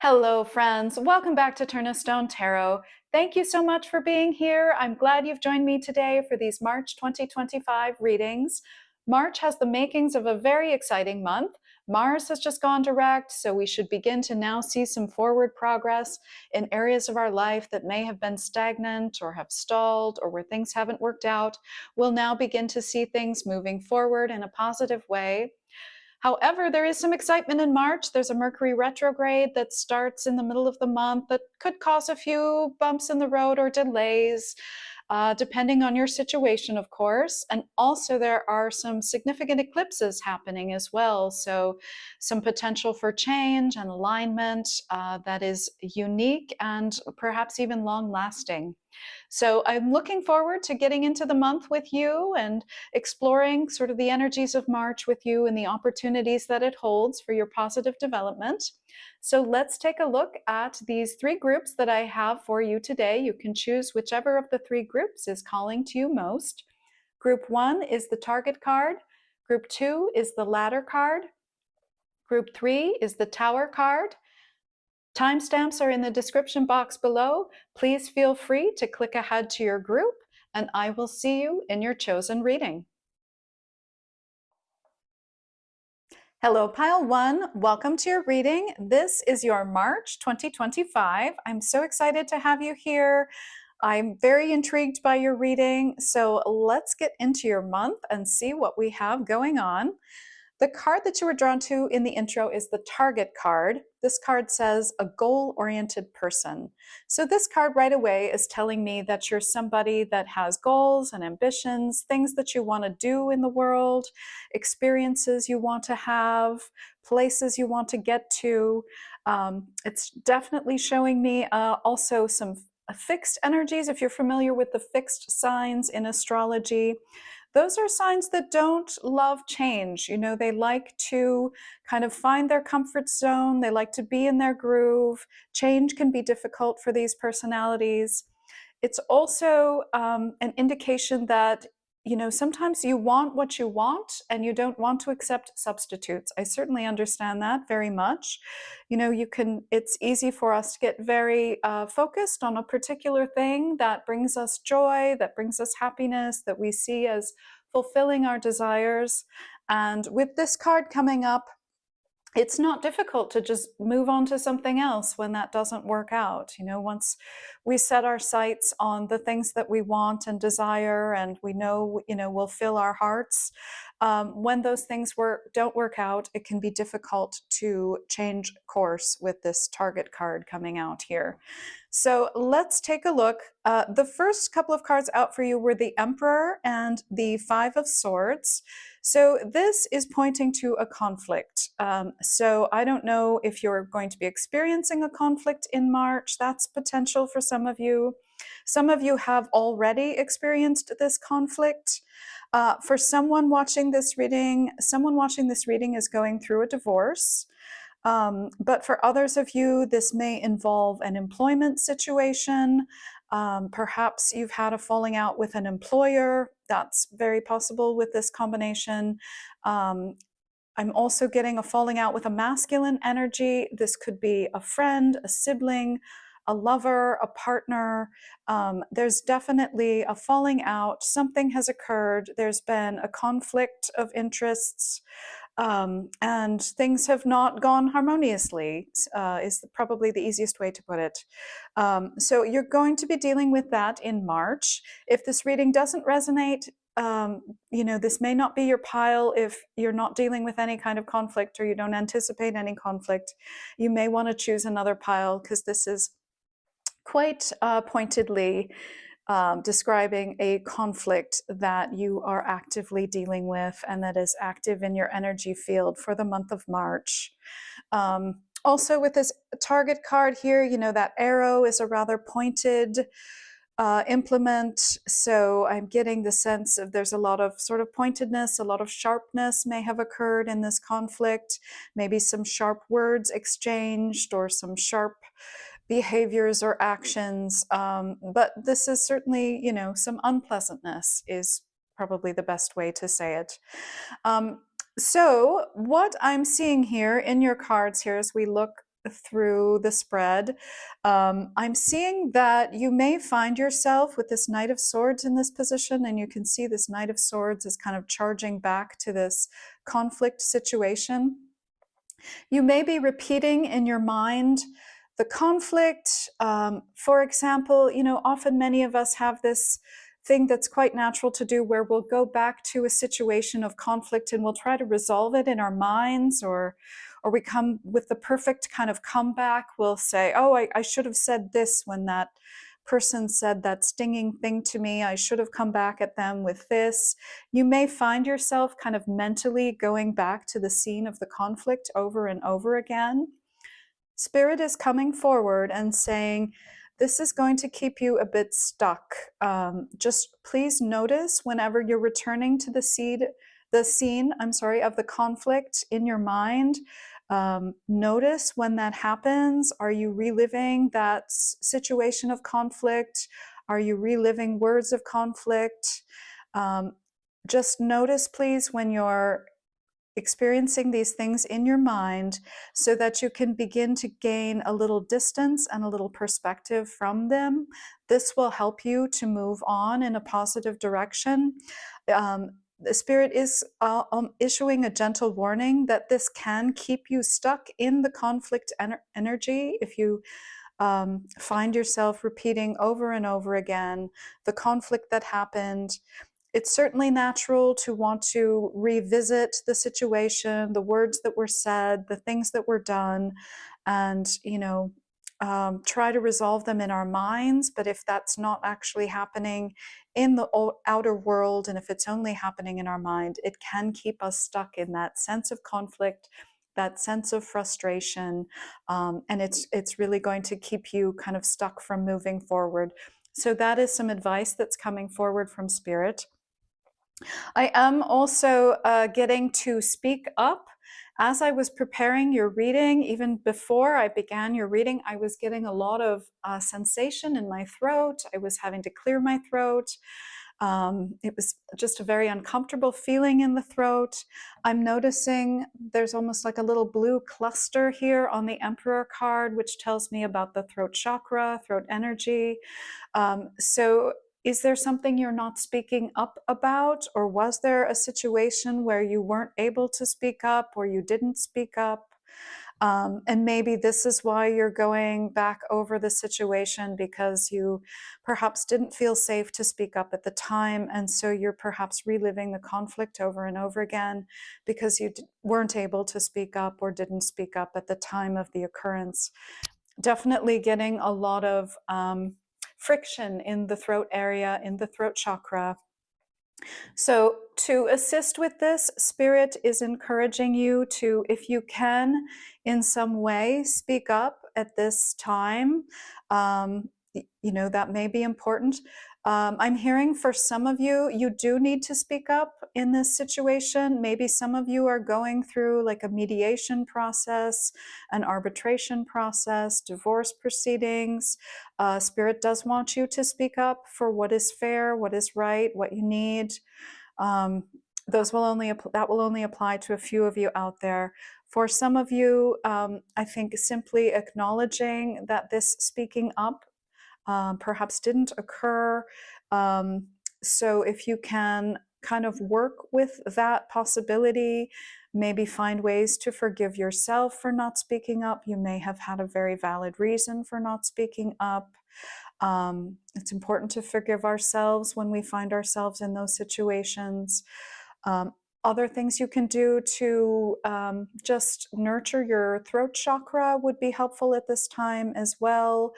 Hello, friends. Welcome back to Turn a Stone Tarot. Thank you so much for being here. I'm glad you've joined me today for these March 2025 readings. March has the makings of a very exciting month. Mars has just gone direct, so we should begin to now see some forward progress in areas of our life that may have been stagnant or have stalled or where things haven't worked out. We'll now begin to see things moving forward in a positive way. However, there is some excitement in March. There's a Mercury retrograde that starts in the middle of the month that could cause a few bumps in the road or delays, depending on your situation, of course. And also, there are some significant eclipses happening as well. So, some potential for change and alignment that is unique and perhaps even long lasting. So I'm looking forward to getting into the month with you and exploring sort of the energies of March with you and the opportunities that it holds for your positive development. So let's take a look at these three groups that I have for you today. You can choose whichever of the three groups is calling to you most. Group 1 is the Target card. Group 2 is the Ladder card. Group 3 is the Tower card. Timestamps are in the description box below. Please feel free to click ahead to your group, and I will see you in your chosen reading. Hello, Pile 1. Welcome to your reading. This is your March 2025. I'm so excited to have you here. I'm very intrigued by your reading, so let's get into your month and see what we have going on. The card that you were drawn to in the intro is the Target card. This card says a goal-oriented person. So this card right away is telling me that you're somebody that has goals and ambitions, things that you want to do in the world, experiences you want to have, places you want to get to. It's definitely showing me also some fixed energies. If you're familiar with the fixed signs in astrology, those are signs that don't love change. You know, they like to kind of find their comfort zone. They like to be in their groove. Change can be difficult for these personalities. It's also an indication that, you know, sometimes you want what you want and you don't want to accept substitutes. I certainly understand that very much. You know, it's easy for us to get very focused on a particular thing that brings us joy, that brings us happiness, that we see as fulfilling our desires. And with this card coming up, it's not difficult to just move on to something else when that doesn't work out. You know, once we set our sights on the things that we want and desire, and we know, you know, will fill our hearts, when those things don't work out, it can be difficult to change course with this Target card coming out here. So let's take a look. The first couple of cards out for you were the Emperor and the Five of Swords. So this is pointing to a conflict. So I don't know if you're going to be experiencing a conflict in March. That's potential for some of you. Some of you have already experienced this conflict. For someone watching this reading is going through a divorce. But for others of you, this may involve an employment situation. Perhaps you've had a falling out with an employer. That's very possible with this combination. I'm also getting a falling out with a masculine energy. This could be a friend, a sibling, a lover, a partner. There's definitely a falling out. Something has occurred. There's been a conflict of interests. And things have not gone harmoniously, is probably the easiest way to put it. So you're going to be dealing with that in March. If this reading doesn't resonate, you know, this may not be your pile. If you're not dealing with any kind of conflict or you don't anticipate any conflict, you may want to choose another pile, because this is quite pointedly describing a conflict that you are actively dealing with and that is active in your energy field for the month of March. Also with this Target card here, you know, that arrow is a rather pointed implement. So I'm getting the sense of there's a lot of sort of pointedness, a lot of sharpness may have occurred in this conflict, maybe some sharp words exchanged or some sharp behaviors or actions. But this is certainly, you know, some unpleasantness is probably the best way to say it. So what I'm seeing here in your cards here as we look through the spread. I'm seeing that you may find yourself with this Knight of Swords in this position, and you can see this Knight of Swords is kind of charging back to this conflict situation. You may be repeating in your mind the conflict. For example, often many of us have this thing that's quite natural to do where we'll go back to a situation of conflict and we'll try to resolve it in our minds, or we come with the perfect kind of comeback. We'll say, oh, I should have said this when that person said that stinging thing to me. I should have come back at them with this. You may find yourself kind of mentally going back to the scene of the conflict over and over again. Spirit is coming forward and saying, this is going to keep you a bit stuck. Just please notice whenever you're returning to the scene of the conflict in your mind. Notice when that happens. Are you reliving that situation of conflict? Are you reliving words of conflict? Just notice, please, when you're experiencing these things in your mind, so that you can begin to gain a little distance and a little perspective from them. This will help you to move on in a positive direction. The Spirit is issuing a gentle warning that this can keep you stuck in the conflict energy if you find yourself repeating over and over again the conflict that happened. It's certainly natural to want to revisit the situation, the words that were said, the things that were done, and try to resolve them in our minds. But if that's not actually happening in the outer world, and if it's only happening in our mind, it can keep us stuck in that sense of conflict, that sense of frustration, and it's really going to keep you kind of stuck from moving forward. So that is some advice that's coming forward from Spirit. I am also getting to speak up. As I was preparing your reading, even before I began your reading, I was getting a lot of sensation in my throat. I was having to clear my throat. It was just a very uncomfortable feeling in the throat. I'm noticing there's almost like a little blue cluster here on the Emperor card, which tells me about the throat chakra, throat energy. So is there something you're not speaking up about, or was there a situation where you weren't able to speak up, or you didn't speak up? And maybe this is why you're going back over the situation, because you perhaps didn't feel safe to speak up at the time, and so you're perhaps reliving the conflict over and over again because you weren't able to speak up or didn't speak up at the time of the occurrence. Definitely getting a lot of friction in the throat area, in the throat chakra. So to assist with this, Spirit is encouraging you to, if you can, in some way, speak up at this time. That may be important. I'm hearing for some of you, you do need to speak up in this situation. Maybe some of you are going through like a mediation process, an arbitration process, divorce proceedings. Spirit does want you to speak up for what is fair, what is right, what you need. That will only apply to a few of you out there. For some of you, I think simply acknowledging that this speaking up perhaps didn't occur. So if you can kind of work with that possibility, maybe find ways to forgive yourself for not speaking up. You may have had a very valid reason for not speaking up. It's important to forgive ourselves when we find ourselves in those situations. Other things you can do to just nurture your throat chakra would be helpful at this time as well.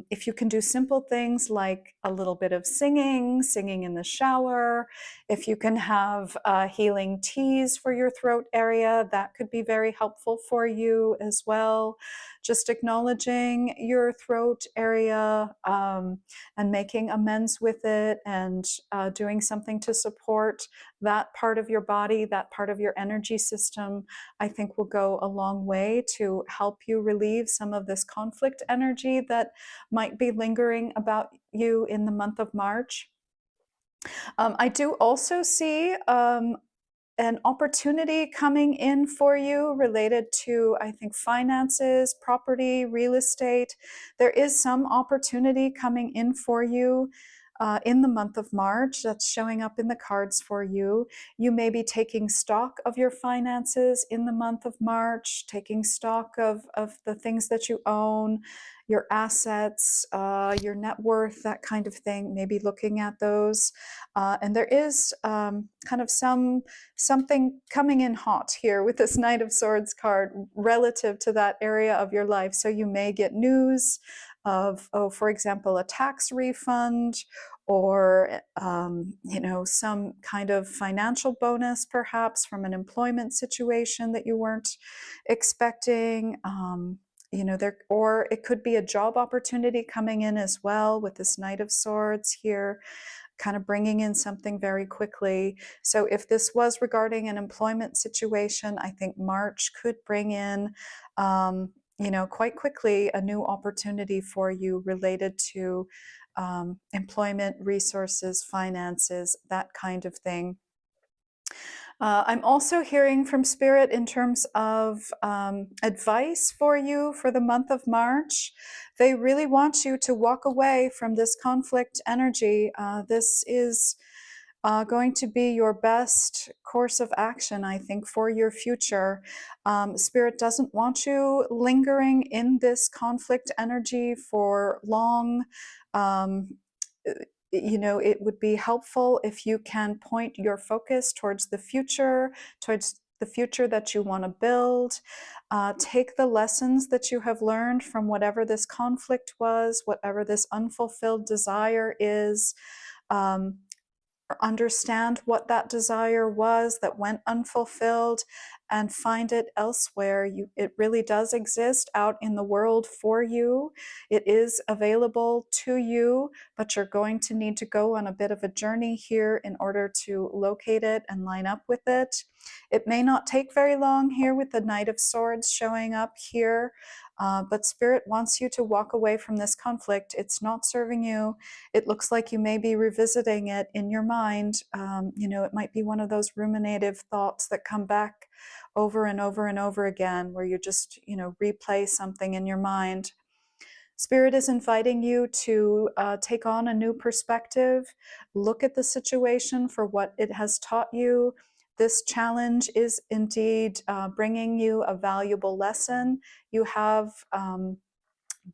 If you can do simple things like a little bit of singing in the shower, if you can have healing teas for your throat area, that could be very helpful for you as well. Just acknowledging your throat area and making amends with it, and doing something to support that part of your body, that part of your energy system, I think will go a long way to help you relieve some of this conflict energy that might be lingering about you in the month of March. I do also see an opportunity coming in for you related to, I think, finances, property, real estate. There is some opportunity coming in for you in the month of March that's showing up in the cards for you. You may be taking stock of your finances in the month of March, taking stock of the things that you own, your assets, your net worth, that kind of thing, maybe looking at those. And there is kind of something coming in hot here with this Knight of Swords card relative to that area of your life. So you may get news of, oh, for example, a tax refund, or some kind of financial bonus, perhaps from an employment situation that you weren't expecting. Or it could be a job opportunity coming in as well with this Knight of Swords here, kind of bringing in something very quickly. So if this was regarding an employment situation, I think March could bring in, quite quickly a new opportunity for you related to employment, resources, finances, that kind of thing. I'm also hearing from Spirit in terms of advice for you for the month of March. They really want you to walk away from this conflict energy. This is going to be your best course of action, I think, for your future. Spirit doesn't want you lingering in this conflict energy for long. It would be helpful if you can point your focus towards the future that you want to build. Take the lessons that you have learned from whatever this conflict was, whatever this unfulfilled desire is. Understand what that desire was that went unfulfilled, and find it elsewhere. It really does exist out in the world for you. It is available to you, but you're going to need to go on a bit of a journey here in order to locate it and line up with it. It may not take very long here with the Knight of Swords showing up here, but Spirit wants you to walk away from this conflict. It's not serving you. It looks like you may be revisiting it in your mind. It might be one of those ruminative thoughts that come back over and over and over again, where you just, replay something in your mind. Spirit is inviting you to take on a new perspective, look at the situation for what it has taught you. This challenge is indeed bringing you a valuable lesson. You have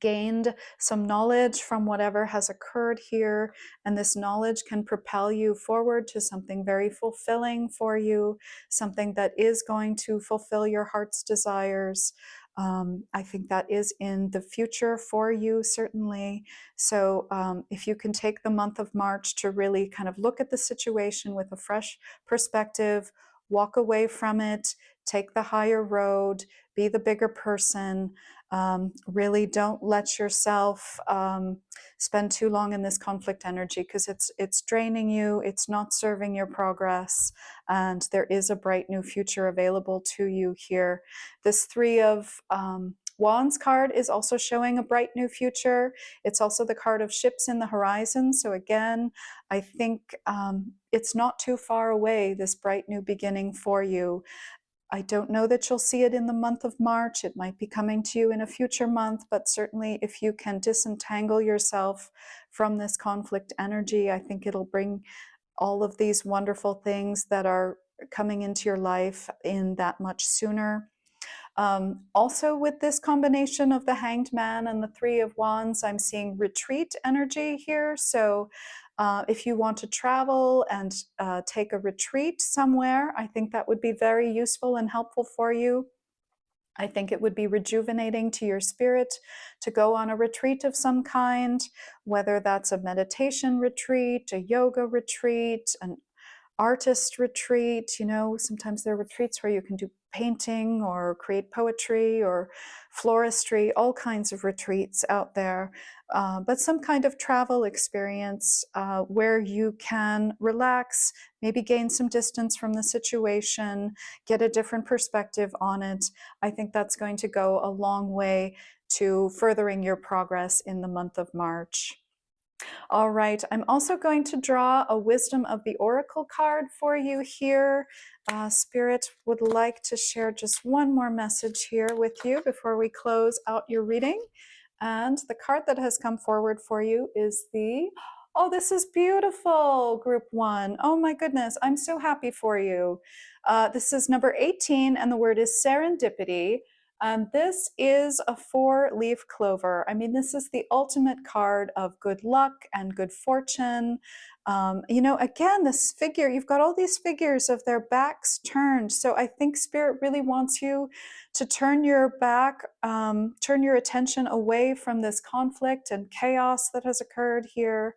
gained some knowledge from whatever has occurred here, and this knowledge can propel you forward to something very fulfilling for you, something that is going to fulfill your heart's desires. I think that is in the future for you, certainly. So if you can take the month of March to really kind of look at the situation with a fresh perspective, walk away from it, take the higher road, be the bigger person. Really don't let yourself spend too long in this conflict energy, because it's draining you, it's not serving your progress, and there is a bright new future available to you here. This Three of Wands card is also showing a bright new future. It's also the card of ships in the horizon. So again, I think it's not too far away, this bright new beginning for you. I don't know that you'll see it in the month of March. It might be coming to you in a future month, but certainly if you can disentangle yourself from this conflict energy, I think it'll bring all of these wonderful things that are coming into your life in that much sooner. Also, with this combination of the Hanged Man and the Three of Wands, I'm seeing retreat energy here. So if you want to travel and take a retreat somewhere, I think that would be very useful and helpful for you. I think it would be rejuvenating to your spirit to go on a retreat of some kind, whether that's a meditation retreat, a yoga retreat, an artist retreat. Sometimes there are retreats where you can do painting or create poetry or floristry, all kinds of retreats out there. But some kind of travel experience where you can relax, maybe gain some distance from the situation, get a different perspective on it. I think that's going to go a long way to furthering your progress in the month of March. All right, I'm also going to draw a Wisdom of the Oracle card for you here. Spirit would like to share just one more message here with you before we close out your reading. And the card that has come forward for you is the, oh, this is beautiful, group one. Oh my goodness, I'm so happy for you. This is number 18, and the word is serendipity. This is a 4-leaf clover. I mean, this is the ultimate card of good luck and good fortune. Again, this figure, you've got all these figures of their backs turned. So I think Spirit really wants you to turn your back, turn your attention away from this conflict and chaos that has occurred here.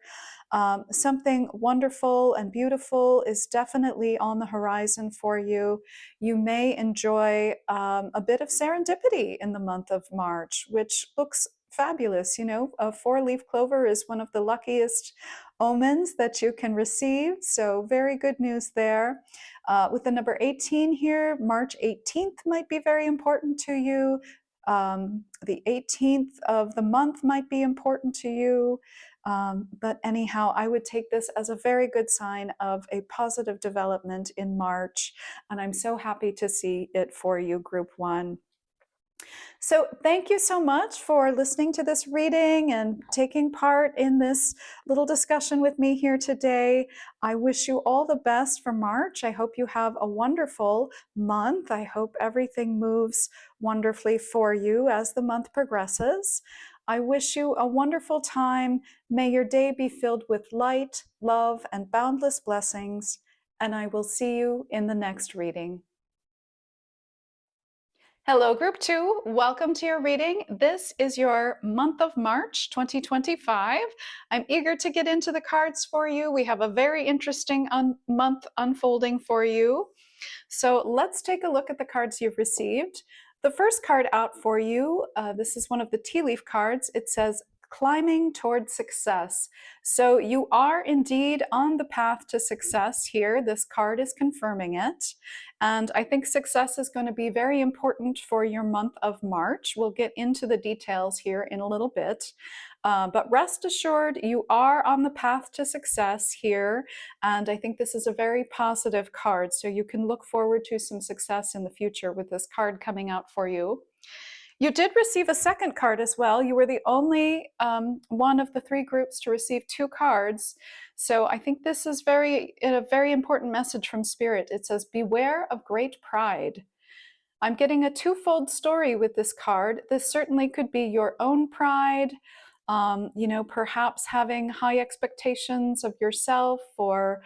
Something wonderful and beautiful is definitely on the horizon for you. You may enjoy a bit of serendipity in the month of March, which looks fabulous. You know, a 4-leaf clover is one of the luckiest omens that you can receive. So, very good news there. With the number 18 here, March 18th might be very important to you. The 18th of the month might be important to you. But anyhow, I would take this as a very good sign of a positive development in March. And I'm so happy to see it for you, Group 1. So thank you so much for listening to this reading and taking part in this little discussion with me here today. I wish you all the best for March. I hope you have a wonderful month. I hope everything moves wonderfully for you as the month progresses. I wish you a wonderful time. May your day be filled with light, love, and boundless blessings. And I will see you in the next reading. Hello, Group 2. Welcome to your reading. This is your month of March 2025. I'm eager to get into the cards for you. We have a very interesting month unfolding for you. So let's take a look at the cards you've received. The first card out for you, this is one of the tea leaf cards. It says, climbing toward success. So you are indeed on the path to success here. This card is confirming it. And I think success is going to be very important for your month of March. We'll get into the details here in a little bit. But rest assured, you are on the path to success here. And I think this is a very positive card. So you can look forward to some success in the future with this card coming out for you. You did receive a second card as well. You were the only one of the 3 groups to receive 2 cards. So I think this is a very important message from Spirit. It says, beware of great pride. I'm getting a twofold story with this card. This certainly could be your own pride, perhaps having high expectations of yourself, or,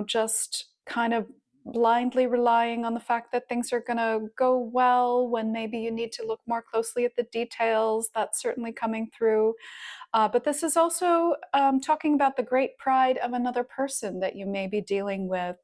just kind of blindly relying on the fact that things are going to go well when maybe you need to look more closely at the details. That's certainly coming through. But this is also talking about the great pride of another person that you may be dealing with.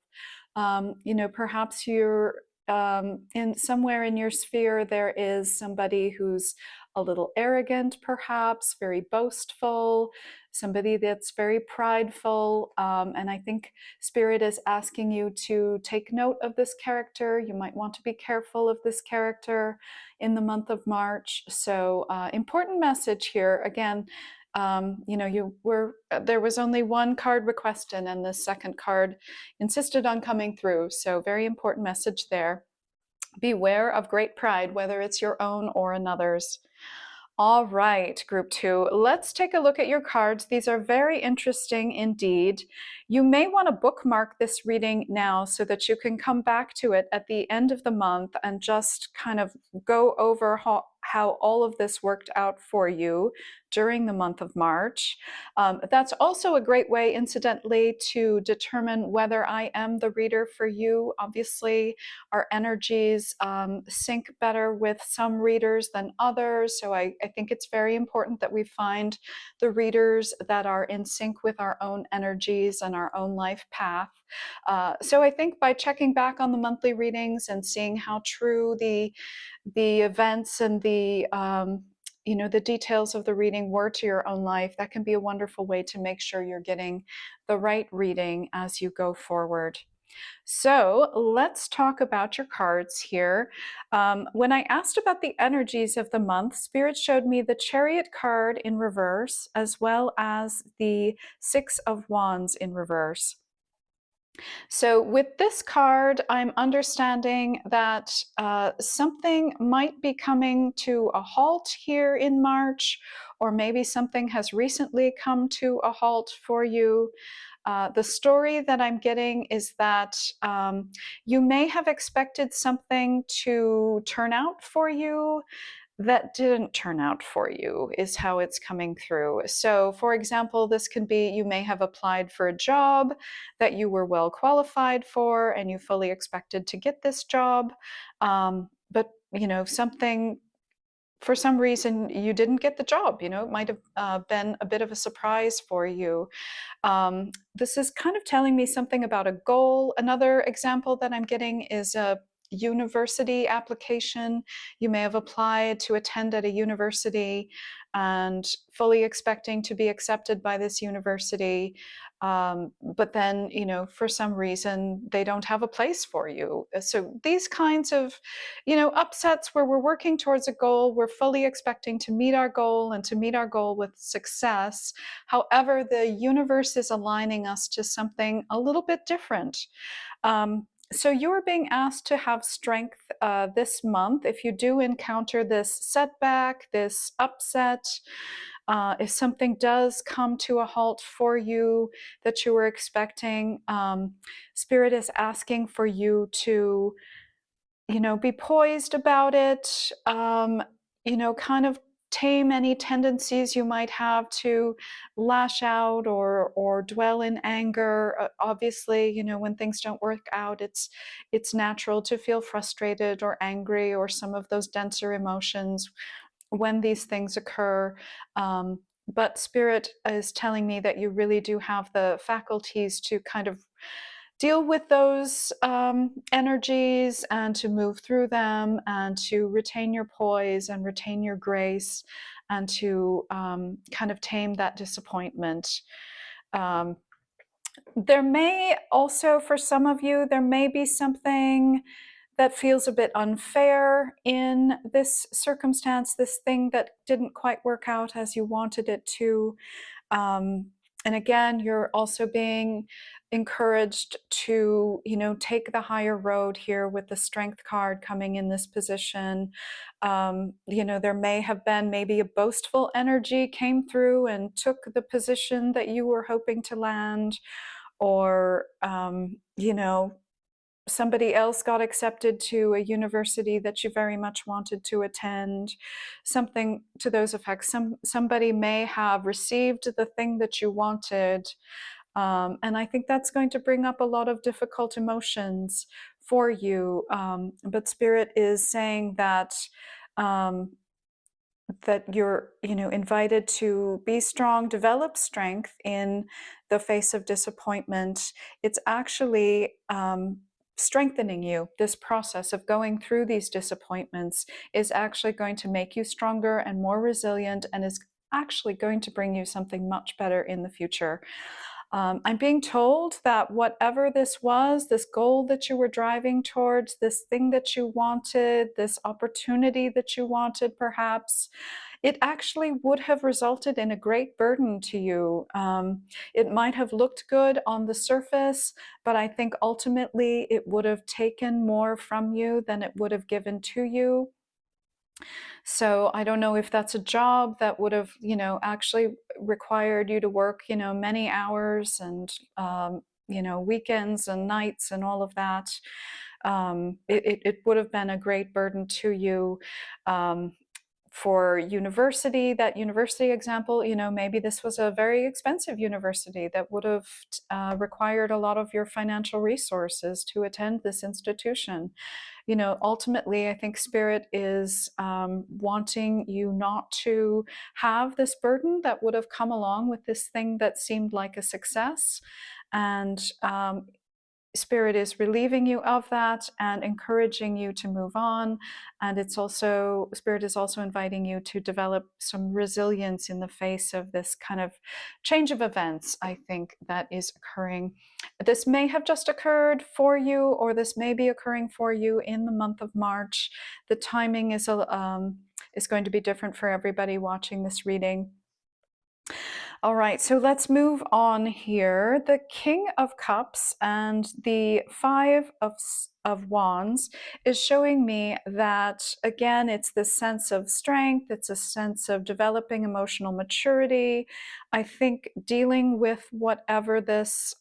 Perhaps you're in somewhere in your sphere, there is somebody who's a little arrogant, perhaps very boastful, somebody that's very prideful. And I think Spirit is asking you to take note of this character. You might want to be careful of this character in the month of March. So important message here. Again, there was only one card requested, and the second card insisted on coming through. So very important message there. Beware of great pride, whether it's your own or another's. All right, Group 2, let's take a look at your cards. These are very interesting indeed. You may want to bookmark this reading now so that you can come back to it at the end of the month and just kind of go over how all of this worked out for you during the month of March. That's also a great way, incidentally, to determine whether I am the reader for you. Obviously, our energies sync better with some readers than others. So I think it's very important that we find the readers that are in sync with our own energies and our own life path. So I think by checking back on the monthly readings and seeing how true the events and the details of the reading were to your own life, that can be a wonderful way to make sure you're getting the right reading as you go forward. So let's talk about your cards here. When I asked about the energies of the month, Spirit showed me the Chariot card in reverse, as well as the Six of Wands in reverse. So with this card, I'm understanding that something might be coming to a halt here in March, or maybe something has recently come to a halt for you. The story that I'm getting is that you may have expected something to turn out for you that didn't turn out for you, is how it's coming through. So, for example, this could be you may have applied for a job that you were well qualified for and you fully expected to get this job. But, something for some reason you didn't get the job. It might have been a bit of a surprise for you. This is kind of telling me something about a goal. Another example that I'm getting is a university application. You may have applied to attend at a university and fully expecting to be accepted by this university. But then, for some reason, they don't have a place for you. So these kinds of, upsets where we're working towards a goal, we're fully expecting to meet our goal and to meet our goal with success. However, the universe is aligning us to something a little bit different. So you're being asked to have strength this month. If you do encounter this setback, this upset, if something does come to a halt for you that you were expecting, Spirit is asking for you to, be poised about it, kind of tame any tendencies you might have to lash out or dwell in anger. Obviously, when things don't work out, it's natural to feel frustrated or angry or some of those denser emotions when these things occur. But Spirit is telling me that you really do have the faculties to kind of deal with those energies and to move through them and to retain your poise and retain your grace and to kind of tame that disappointment. Um, there may also, for some of you, there may be something that feels a bit unfair in this circumstance, this thing that didn't quite work out as you wanted it to. And again, you're also being encouraged to, take the higher road here with the Strength card coming in this position. There may have been maybe a boastful energy came through and took the position that you were hoping to land, or, somebody else got accepted to a university that you very much wanted to attend, something to those effects. Somebody may have received the thing that you wanted, and I think that's going to bring up a lot of difficult emotions for you. But Spirit is saying that um, you're, invited to be strong, develop strength in the face of disappointment. It's actually strengthening you. This process of going through these disappointments is actually going to make you stronger and more resilient, and is actually going to bring you something much better in the future. I'm being told that whatever this was, this goal that you were driving towards, this thing that you wanted, this opportunity that you wanted, perhaps, it actually would have resulted in a great burden to you. It might have looked good on the surface, but I think ultimately it would have taken more from you than it would have given to you. So I don't know if that's a job that would have, actually required you to work, many hours and, weekends and nights and all of that. It would have been a great burden to you. For university, that university example, maybe this was a very expensive university that would have required a lot of your financial resources to attend this institution. Ultimately, I think Spirit is wanting you not to have this burden that would have come along with this thing that seemed like a success. And Spirit is relieving you of that and encouraging you to move on. And Spirit is also inviting you to develop some resilience in the face of this kind of change of events, I think, that is occurring. This may have just occurred for you, or this may be occurring for you in the month of March. The timing is going to be different for everybody watching this reading. All right, so let's move on here. The King of Cups and the Five of Wands is showing me that, again, it's this sense of strength, it's a sense of developing emotional maturity. I think dealing with whatever this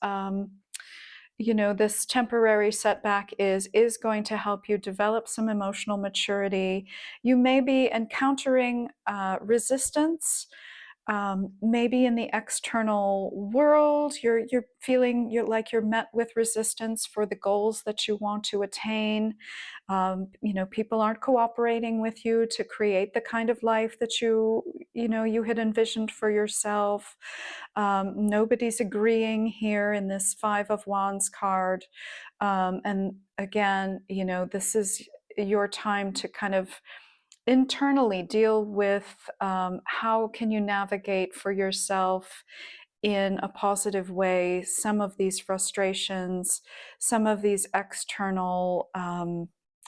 this temporary setback is going to help you develop some emotional maturity. You may be encountering resistance, maybe in the external world. You're feeling you're met with resistance for the goals that you want to attain. People aren't cooperating with you to create the kind of life that you had envisioned for yourself. Nobody's agreeing here in this Five of Wands card. And again, this is your time to kind of internally deal with how can you navigate for yourself in a positive way some of these frustrations, some of these external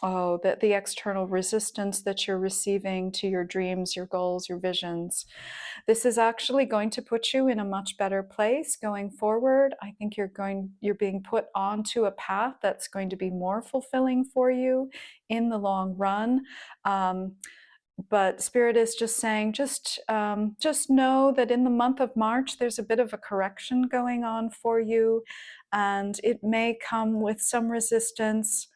the external resistance that you're receiving to your dreams, your goals, your visions. This is actually going to put you in a much better place going forward. I think you're being put onto a path that's going to be more fulfilling for you in the long run. But Spirit is just saying, just know that in the month of March, there's a bit of a correction going on for you, and it may come with some resistance.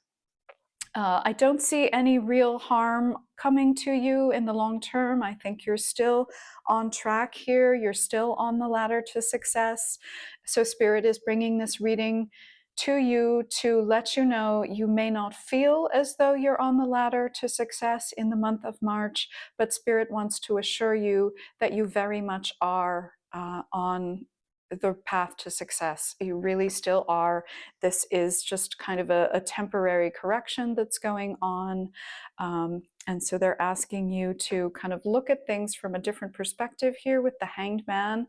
I don't see any real harm coming to you in the long term. I think you're still on track here. You're still on the ladder to success. So Spirit is bringing this reading to you to let you know you may not feel as though you're on the ladder to success in the month of March, but Spirit wants to assure you that you very much are on the path to success. You really still are. This is just kind of a temporary correction that's going on. And so they're asking you to kind of look at things from a different perspective here with the Hanged Man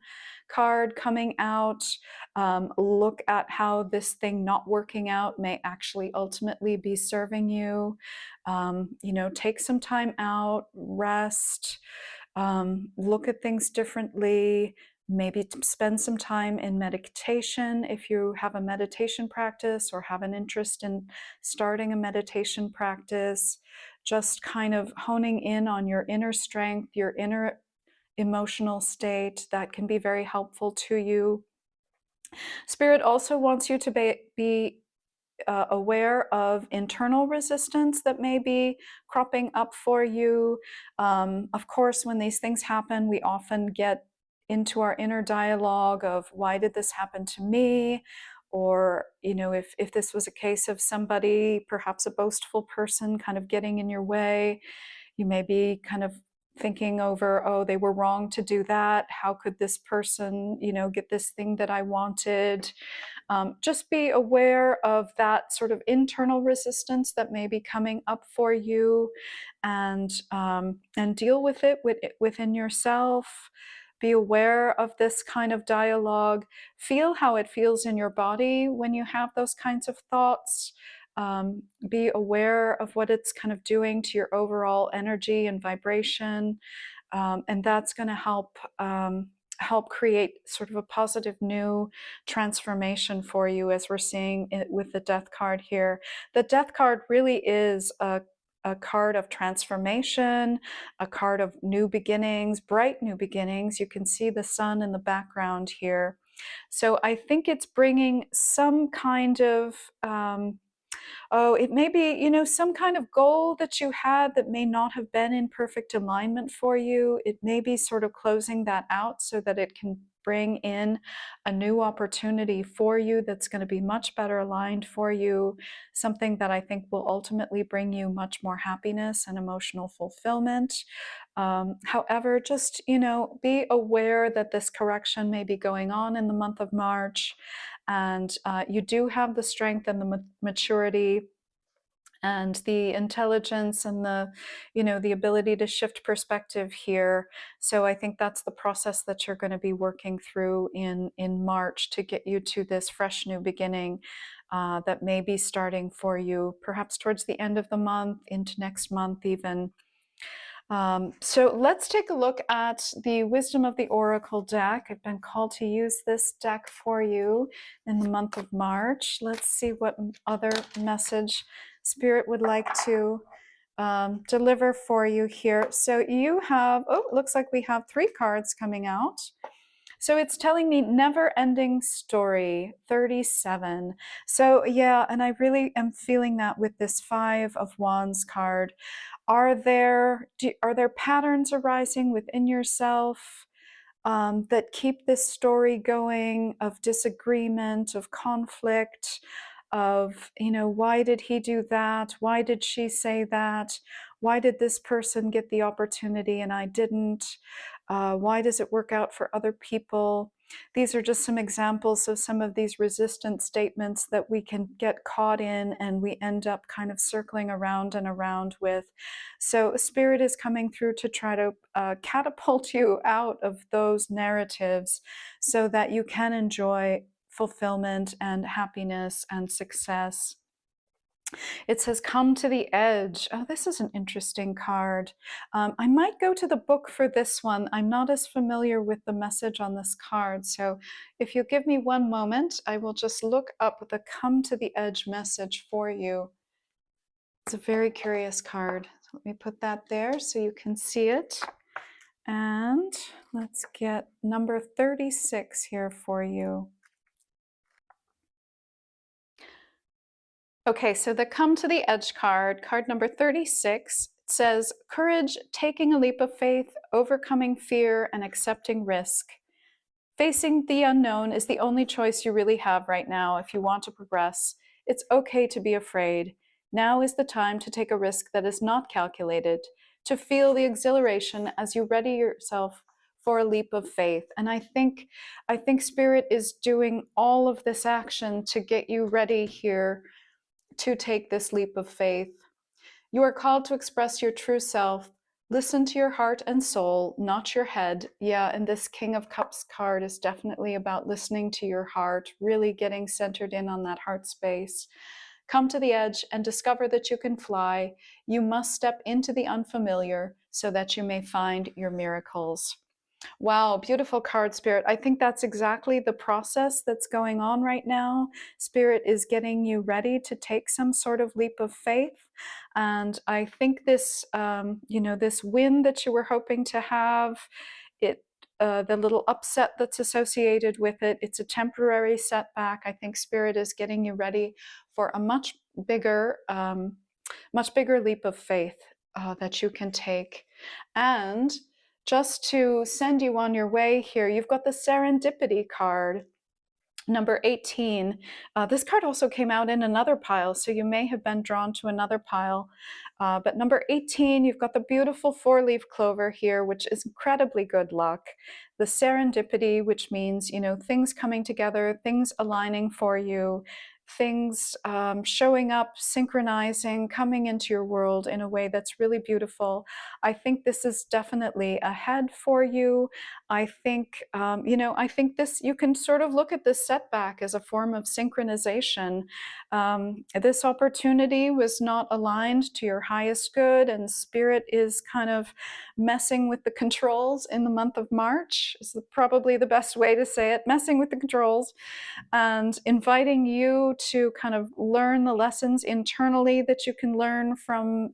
card coming out. Look at how this thing not working out may actually ultimately be serving you. Take some time out, rest, look at things differently. Maybe spend some time in meditation if you have a meditation practice or have an interest in starting a meditation practice. Just kind of honing in on your inner strength, your inner emotional state. That can be very helpful to you. Spirit also wants you to be aware of internal resistance that may be cropping up for you. Of course, when these things happen, we often get into our inner dialogue of why did this happen to me? Or, if this was a case of somebody, perhaps a boastful person, kind of getting in your way, you may be kind of thinking over, oh, they were wrong to do that. How could this person, get this thing that I wanted? Just be aware of that sort of internal resistance that may be coming up for you, and deal with it within yourself. Be aware of this kind of dialogue. Feel how it feels in your body when you have those kinds of thoughts. Be aware of what it's kind of doing to your overall energy and vibration, and that's going to help create sort of a positive new transformation for you, as we're seeing it with the Death card here. The Death card really is a card of transformation, a card of new beginnings, bright new beginnings. You can see the sun in the background here. So I think it's bringing some kind of it may be, some kind of goal that you had that may not have been in perfect alignment for you. It may be sort of closing that out so that it can bring in a new opportunity for you that's going to be much better aligned for you, something that I think will ultimately bring you much more happiness and emotional fulfillment. However, just, be aware that this correction may be going on in the month of March, and you do have the strength and the maturity and the intelligence and the ability to shift perspective here. So I think that's the process that you're going to be working through in March to get you to this fresh new beginning that may be starting for you perhaps towards the end of the month, into next month even. So let's take a look at the Wisdom of the Oracle deck. I've been called to use this deck for you in the month of March. Let's see what other message Spirit would like to deliver for you here. So you have, oh, it looks like we have 3 cards coming out. So it's telling me never ending story 37. So yeah, and I really am feeling that with this 5 of Wands card. Are there patterns arising within yourself that keep this story going of disagreement, of conflict, of, why did he do that? Why did she say that? Why did this person get the opportunity and I didn't? Why does it work out for other people? These are just some examples of some of these resistant statements that we can get caught in and we end up kind of circling around and around with. So Spirit is coming through to try to catapult you out of those narratives so that you can enjoy fulfillment and happiness and success. It says, come to the edge. Oh, this is an interesting card. I might go to the book for this one. I'm not as familiar with the message on this card. So if you give me one moment, I will just look up the come to the edge message for you. It's a very curious card. So let me put that there so you can see it. And let's get number 36 here for you. Okay, so the come to the edge card, card number 36, says courage, taking a leap of faith, overcoming fear, and accepting risk. Facing the unknown is the only choice you really have right now if you want to progress. It's okay to be afraid. Now is the time to take a risk that is not calculated, to feel the exhilaration as you ready yourself for a leap of faith. And I think Spirit is doing all of this action to get you ready here to take this leap of faith. You are called to express your true self. Listen to your heart and soul, not your head. Yeah, and this King of Cups card is definitely about listening to your heart, really getting centered in on that heart space. Come to the edge and discover that you can fly. You must step into the unfamiliar so that you may find your miracles. Wow, beautiful card, Spirit. I think that's exactly the process that's going on right now. Spirit is getting you ready to take some sort of leap of faith. And I think this, this win that you were hoping to have, the little upset that's associated with it, it's a temporary setback. I think Spirit is getting you ready for a much bigger leap of faith that you can take. And just to send you on your way here, you've got the Serendipity card, number 18. This card also came out in another pile, so you may have been drawn to another pile. But number 18, you've got the beautiful 4-leaf clover here, which is incredibly good luck. The serendipity, which means, things coming together, things aligning for you, things showing up, synchronizing, coming into your world in a way that's really beautiful. I think this is definitely ahead for you. I think, I think this, you can sort of look at this setback as a form of synchronization. This opportunity was not aligned to your highest good, and Spirit is kind of messing with the controls in the month of March, is probably the best way to say it, messing with the controls, and inviting you to kind of learn the lessons internally that you can learn from,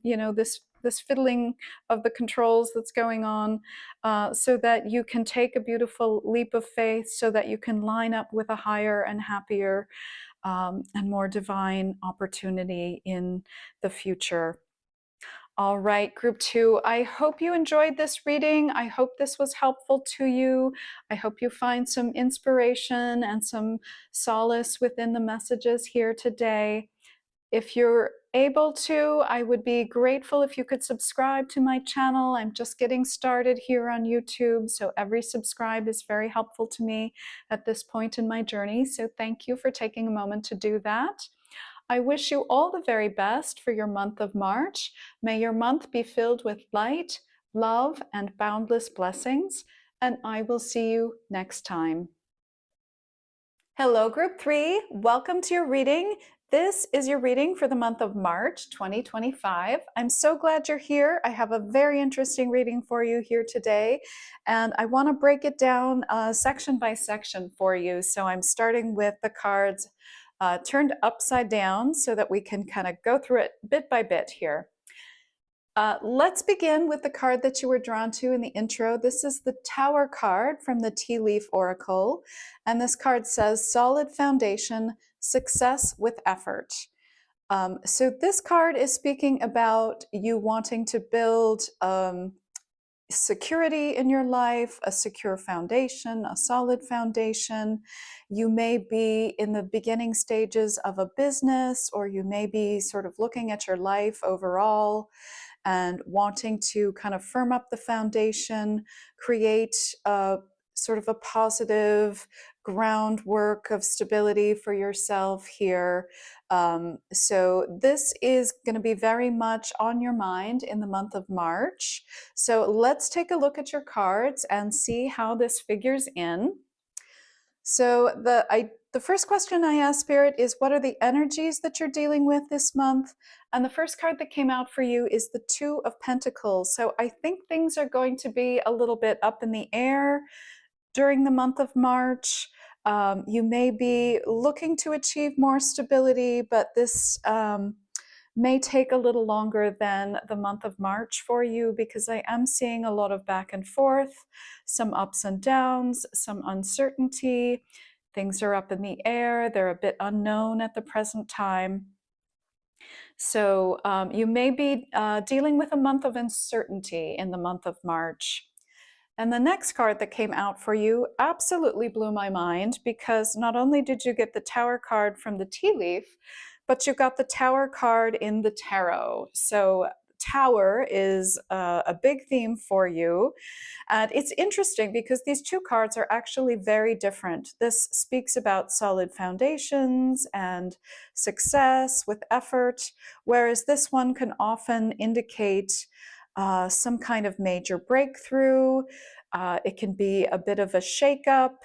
this fiddling of the controls that's going on, so that you can take a beautiful leap of faith, so that you can line up with a higher and happier and more divine opportunity in the future. All right, group 2, I hope you enjoyed this reading. I hope this was helpful to you. I hope you find some inspiration and some solace within the messages here today. If you're able to, I would be grateful if you could subscribe to my channel. I'm just getting started here on YouTube, so every subscribe is very helpful to me at this point in my journey. So thank you for taking a moment to do that. I wish you all the very best for your month of March. May your month be filled with light, love, and boundless blessings, and I will see you next time. Hello, Group 3. Welcome to your reading. This is your reading for the month of March 2025. I'm so glad you're here. I have a very interesting reading for you here today, and I want to break it down section by section for you. So I'm starting with the cards turned upside down so that we can kind of go through it bit by bit here. Let's begin with the card that you were drawn to in the intro. This is the Tower card from the Tea Leaf Oracle. And this card says, solid foundation, success with effort. So this card is speaking about you wanting to build security in your life, a secure foundation, a solid foundation. You may be in the beginning stages of a business, or you may be sort of looking at your life overall and wanting to kind of firm up the foundation, create a sort of a positive groundwork of stability for yourself here. So this is going to be very much on your mind in the month of March. So let's take a look at your cards and see how this figures in. So the first question I asked Spirit is, what are the energies that you're dealing with this month? And the first card that came out for you is the Two of Pentacles. So I think things are going to be a little bit up in the air during the month of March. You may be looking to achieve more stability, but this may take a little longer than the month of March for you, because I am seeing a lot of back and forth, some ups and downs, some uncertainty. Things are up in the air. They're a bit unknown at the present time. So you may be dealing with a month of uncertainty in the month of March. And the next card that came out for you absolutely blew my mind, because not only did you get the Tower card from the tea leaf, but you got the Tower card in the tarot. So Tower is a big theme for you. And it's interesting because these two cards are actually very different. This speaks about solid foundations and success with effort, whereas this one can often indicate some kind of major breakthrough. It can be a bit of a shakeup.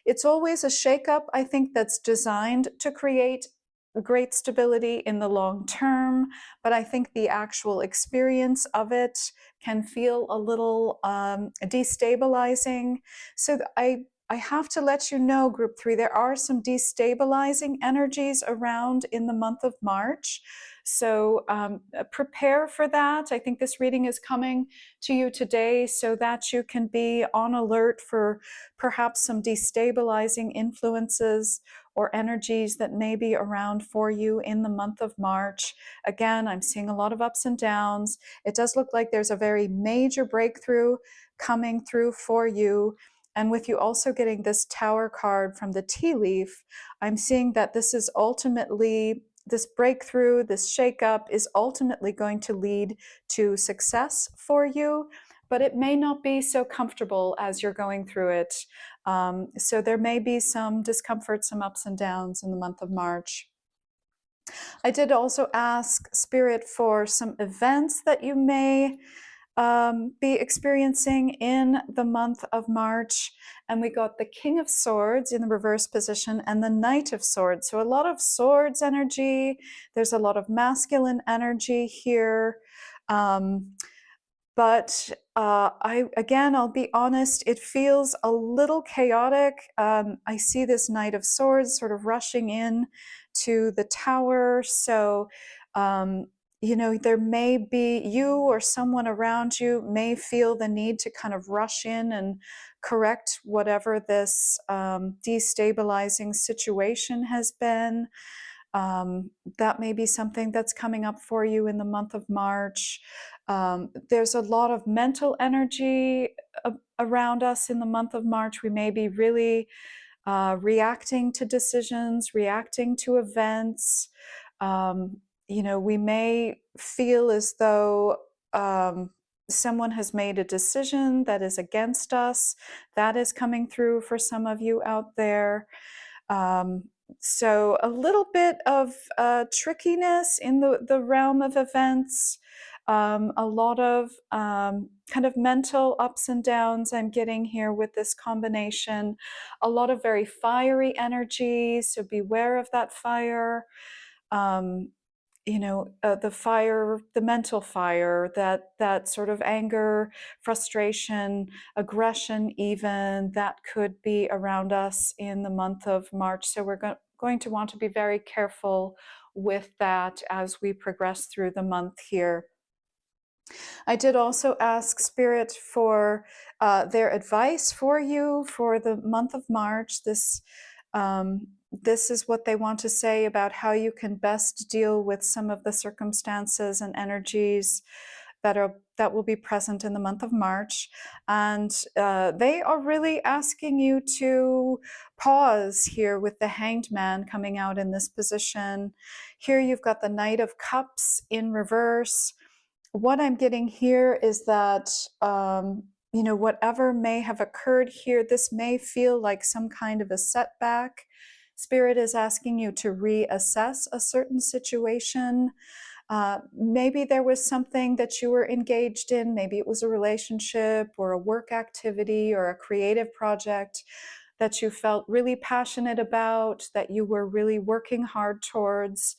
It's always a shakeup, I think, that's designed to create great stability in the long term, but I think the actual experience of it can feel a little destabilizing. So I have to let you know, Group 3, there are some destabilizing energies around in the month of March. So prepare for that. I think this reading is coming to you today so that you can be on alert for perhaps some destabilizing influences or energies that may be around for you in the month of March. Again, I'm seeing a lot of ups and downs. It does look like there's a very major breakthrough coming through for you. And with you also getting this Tower card from the tea leaf, I'm seeing that this is ultimately, this breakthrough, this shakeup is ultimately going to lead to success for you, but it may not be so comfortable as you're going through it. So there may be some discomfort, some ups and downs in the month of March. I did also ask Spirit for some events that you may be experiencing in the month of March. And we got the King of Swords in the reverse position and the Knight of Swords. So a lot of swords energy. There's a lot of masculine energy here. But I'll be honest, it feels a little chaotic. I see this Knight of Swords sort of rushing in to the Tower. So, there may be you or someone around you may feel the need to kind of rush in and correct whatever this destabilizing situation has been. That may be something that's coming up for you in the month of March. There's a lot of mental energy around us in the month of March. We may be really reacting to decisions, reacting to events. we may feel as though someone has made a decision that is against us. That is coming through for some of you out there. So a little bit of trickiness in the realm of events, a lot of kind of mental ups and downs I'm getting here with this combination, a lot of very fiery energy, so beware of that fire. The fire, the mental fire, that sort of anger, frustration, aggression, even that could be around us in the month of March. So we're going to want to be very careful with that as we progress through the month here. I did also ask Spirit for their advice for you for the month of March. This is what they want to say about how you can best deal with some of the circumstances and energies that will be present in the month of March. And they are really asking you to pause here with the Hanged Man coming out in this position. Here you've got the Knight of Cups in reverse. What I'm getting here is that whatever may have occurred here, this may feel like some kind of a setback. Spirit is asking you to reassess a certain situation. Maybe there was something that you were engaged in. Maybe it was a relationship or a work activity or a creative project that you felt really passionate about, that you were really working hard towards.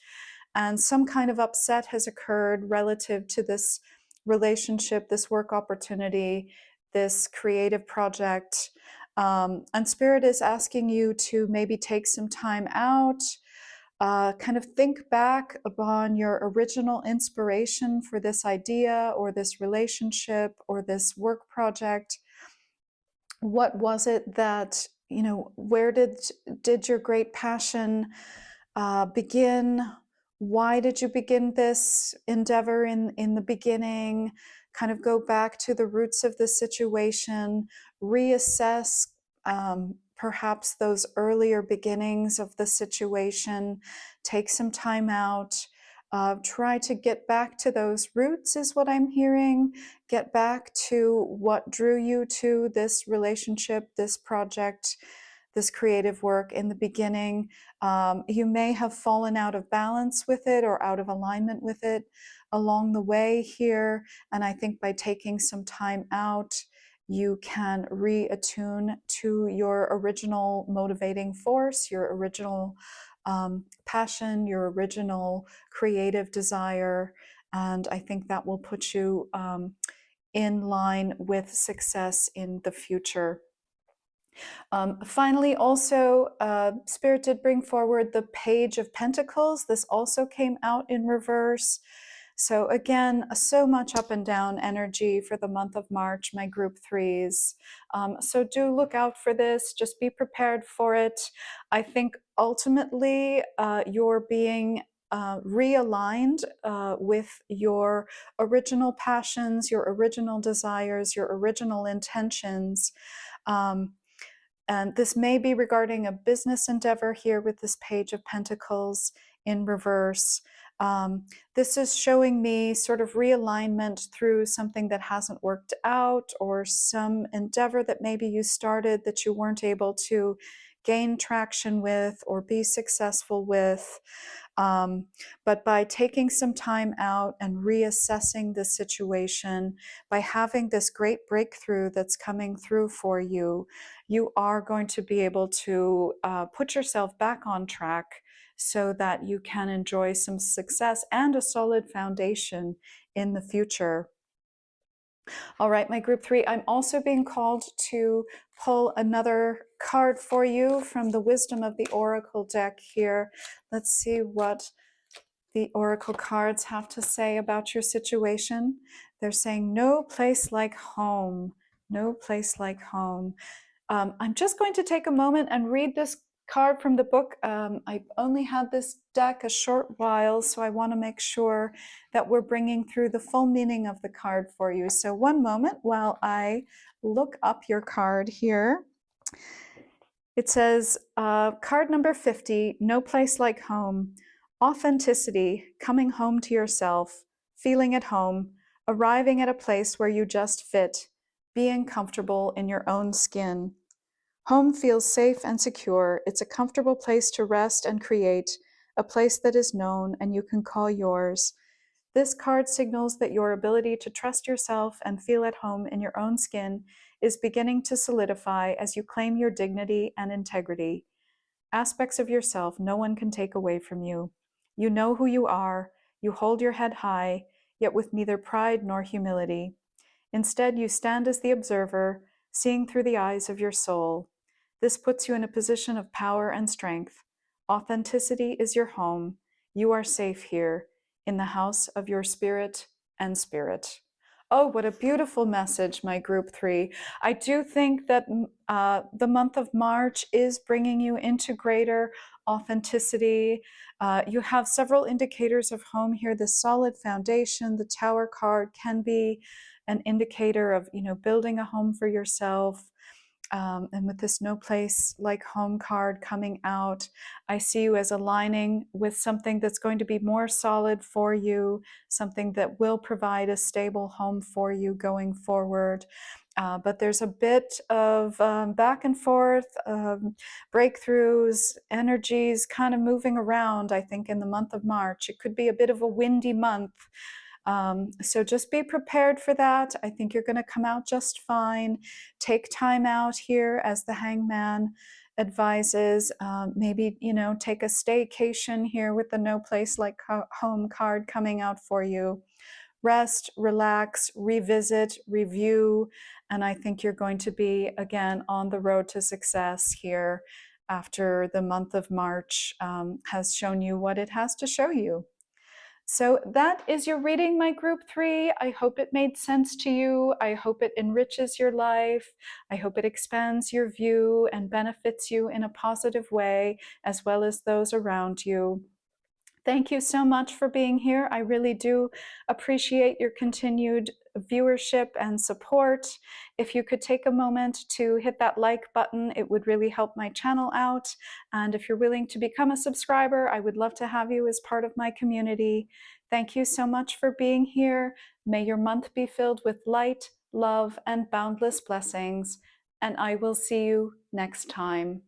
And some kind of upset has occurred relative to this relationship, this work opportunity, this creative project. And Spirit is asking you to maybe take some time out, kind of think back upon your original inspiration for this idea or this relationship or this work project. What was it that, where did your great passion begin? Why did you begin this endeavor in the beginning? Kind of go back to the roots of the situation, reassess perhaps those earlier beginnings of the situation, take some time out, try to get back to those roots is what I'm hearing. Get back to what drew you to this relationship, this project, this creative work in the beginning. You may have fallen out of balance with it or out of alignment with it along the way here. And I think by taking some time out, you can reattune to your original motivating force, your original passion, your original creative desire. And I think that will put you in line with success in the future. Finally, also, Spirit did bring forward the Page of Pentacles. This also came out in reverse. So again, so much up and down energy for the month of March, my group threes. So do look out for this. Just be prepared for it. I think ultimately you're being realigned with your original passions, your original desires, your original intentions. And this may be regarding a business endeavor here with this Page of Pentacles in reverse. This is showing me sort of realignment through something that hasn't worked out or some endeavor that maybe you started that you weren't able to gain traction with or be successful with. But by taking some time out and reassessing the situation, by having this great breakthrough that's coming through for you, you are going to be able to put yourself back on track so that you can enjoy some success and a solid foundation in the future. All right, my group three, I'm also being called to pull another card for you from the Wisdom of the Oracle deck here. Let's see what the Oracle cards have to say about your situation. They're saying, no place like home. No place like home. I'm just going to take a moment and read this card from the book. I only had this deck a short while, so I want to make sure that we're bringing through the full meaning of the card for you. So one moment while I look up your card here. It says, card number 50, no place like home. Authenticity, coming home to yourself, feeling at home, arriving at a place where you just fit, being comfortable in your own skin. Home feels safe and secure. It's a comfortable place to rest and create, a place that is known and you can call yours. This card signals that your ability to trust yourself and feel at home in your own skin is beginning to solidify as you claim your dignity and integrity. Aspects of yourself no one can take away from you. You know who you are, you hold your head high, yet with neither pride nor humility. Instead, you stand as the observer, seeing through the eyes of your soul. This puts you in a position of power and strength. Authenticity is your home. You are safe here, in the house of your spirit and spirit. Oh, what a beautiful message, my group 3. I do think that the month of March is bringing you into greater authenticity. You have several indicators of home here. The solid foundation, the Tower card can be an indicator of, building a home for yourself. And with this no place like home card coming out, I see you as aligning with something that's going to be more solid for you, something that will provide a stable home for you going forward. But there's a bit of back and forth, breakthroughs, energies kind of moving around, I think, in the month of March. It could be a bit of a windy month. So just be prepared for that. I think you're going to come out just fine. Take time out here, as the Hangman advises. Maybe, take a staycation here with the no place like home card coming out for you. Rest, relax, revisit, review, and I think you're going to be, again, on the road to success here after the month of March has shown you what it has to show you. So that is your reading, my group 3. I hope it made sense to you. I hope it enriches your life. I hope it expands your view and benefits you in a positive way, as well as those around you. Thank you so much for being here. I really do appreciate your continued viewership and support. If you could take a moment to hit that like button, it would really help my channel out. And if you're willing to become a subscriber, I would love to have you as part of my community. Thank you so much for being here. May your month be filled with light, love, and boundless blessings. And I will see you next time.